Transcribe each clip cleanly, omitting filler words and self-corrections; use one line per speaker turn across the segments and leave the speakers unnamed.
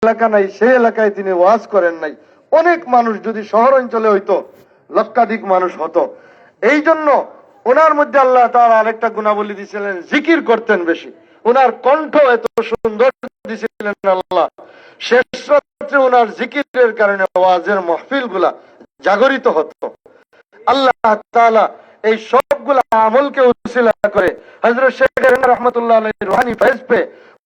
এলাকা নাই, সেই এলাকায় তিনি ওয়াজ করেন নাই। অনেক মানুষ যদি শহর অঞ্চলে হইতো, লক্ষাধিক মানুষ হতো। এই জন্য ওনার মধ্যে আল্লাহ তাআলা আরেকটা গুণাবলী দিয়েছিলেন, জিকির করতেন বেশি। ওনার কণ্ঠ এত সুন্দর দিয়েছিলেন আল্লাহ, শেষ রাত্রে ওনার জিকিরের কারণে ওয়াজের মাহফিল গুলা জাগরিত হতো। আল্লাহ তাআলা এই সবগুলা আমলকে উসিলা করে হযরত শেখ রহমাতুল্লাহ আলাইহি রুহানি ফয়েজ পে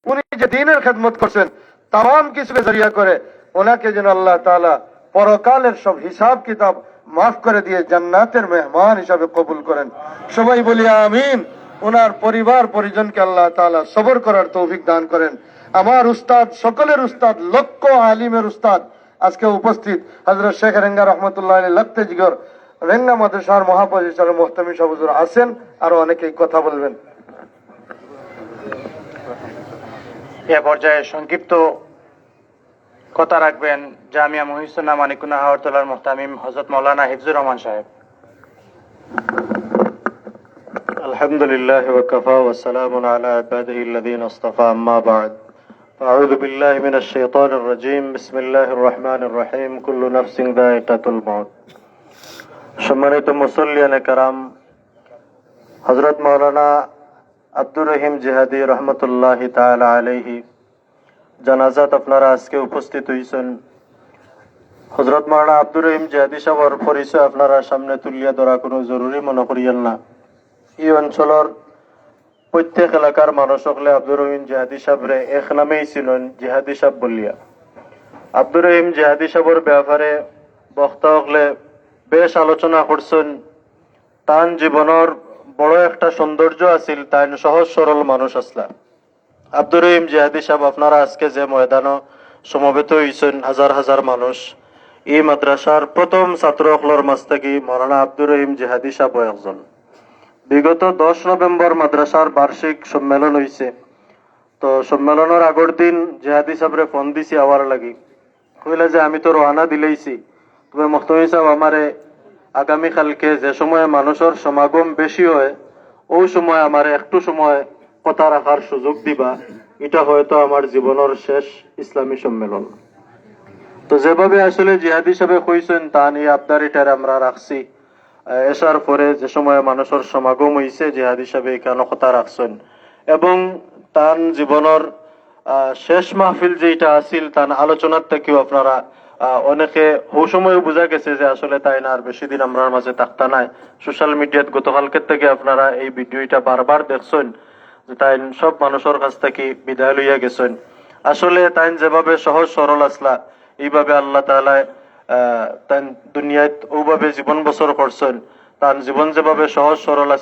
উনি যে দ্বীনের খেদমত করছেন, তাম কিছুকে জরিয়া করে ওনাকে যেন আল্লাহ তাআলা পরকালের সব হিসাব কিতাব মাফ করে দিয়ে জান্নাতের মেহমান হিসাবে কবুল করেন। সবাই বলি আমিন। ওনার পরিবার পরিজনকে আল্লাহ তাআলা সবর করার তৌফিক দান করেন। আমার উস্তাদ, সকলের উস্তাদ, লক্ষ আলিমের উস্তাদ আজকে উপস্থিত হযরত শেখ রেঙ্গা রহমাতুল্লাহ আলাইহি লখতে জিগর রেঙ্গা মাদ্রাসার মহাপরিচালক মুহতামিম সাহেব হুজুর আছেন, আরো অনেকেই কথা বলবেন।
এ পর্যায়ে সংক্ষিপ্ত কথা রাখবেন জামিয়া মুহিসুন্নাহ মানিকুন্নাহ হাওয়ারতলার মুহতামিম হযরত মাওলানা হিফজুর রহমান সাহেব।
আলহামদুলিল্লাহ ওয়া কাফা ওয়া সালামুন আলা ইবাদিহিল্লাযীনা ইসতাফা, আম্মা বা'দ। আউযু বিল্লাহি মিনাশ শাইতানির রাজীম। বিসমিল্লাহির রহমানির রহিম। কুল্লু নাফসিন যায়িকাতুল মাউত। সম্মানিত মুসল্লিয়ানে কেরাম, হযরত মাওলানা আব্দুর রহিম জিহাদি রহমতুল্লাহি তাআলা আলাইহি জানাজাত আপনারা আজকে উপস্থিত হয়েছেন। হযরত মাওলানা আব্দুর রহিম জিহাদি সাহেবের পরিচয় আপনারা সামনে তুলিয়া ধরা কোনো জরুরি মনে করিয়েন না। এই অঞ্চলের প্রত্যেক এলাকার মানুষ সকলে আব্দুর রহিম জিহাদি সাহেবরে এক নামেই ছিলেন, জিহাদি সাহেব বলিয়া। আব্দুর রহিম জিহাদি সাহেবের ব্যাপারে বক্তা সকলে বেশ আলোচনা করছেন। তান জীবনের বড় একটা সৌন্দর্য আছিল, তাই সহজ সরল মানুষ আসলা। আব্দুর রহিম জিহাদি সাহেব আপনারা আজকে যে ময়দানে সমবেত হয়েছেন, হাজার হাজার মানুষ, এই মাদ্রাসার প্রথম ছাত্র সকলের মাঝ থেকে মাওলানা আব্দুর রহিম জিহাদি সাহেব একজন। বিগত 10 নভেম্বর মাদ্রাসার বার্ষিক সম্মেলন হয়েছে। তো সম্মেলনের আগের দিন জিহাদি সাহেবরে ফোন দিছি আওয়ার লাগি, কইলা যে আমি তো রওনা দিলেইছি, তবে মুহতামিম সাহেব আমারে আগামীকালকে যে সময় মানুষের সমাগম বেশি হয় ওই সময় আমার একটু সময় কথা রাখার সুযোগ দিবা, এটা হয়তো আমার জীবনের শেষ ইসলামী সম্মেলন। তো যেভাবে আসলে জিহাদি সাহেব কইছেন তা নিয়ে আবদারিটার আমরা রাখছি। এসার পরে যে সময় মানুষের সমাগম হয়েছে জিহাদি সাহেব এখানে কথা রাখছেন, এবং তার জীবনের শেষ মাহফিল যেটা আছিল তার আলোচনার থেকেও আপনারা অনেকে ওই সময় বোঝা গেছে যে আসলে তাই না আর বেশি দিন আমরা মাঝে থাকতা নাই। সোশ্যাল মিডিয়াত গতকালকের থেকে আপনারা এই ভিডিওটা বারবার দেখছেন যে তাই সব মানুষের কাছ থেকে বিদায় লইয়া গেছেন। আসলে তাই যেভাবে সহজ সরল আসলা, এইভাবে আল্লাহ তাআলা তাই দুনিয়াত ওভাবে জীবন বছর করছেন। তার জীবন যেভাবে সহজ সরল আছে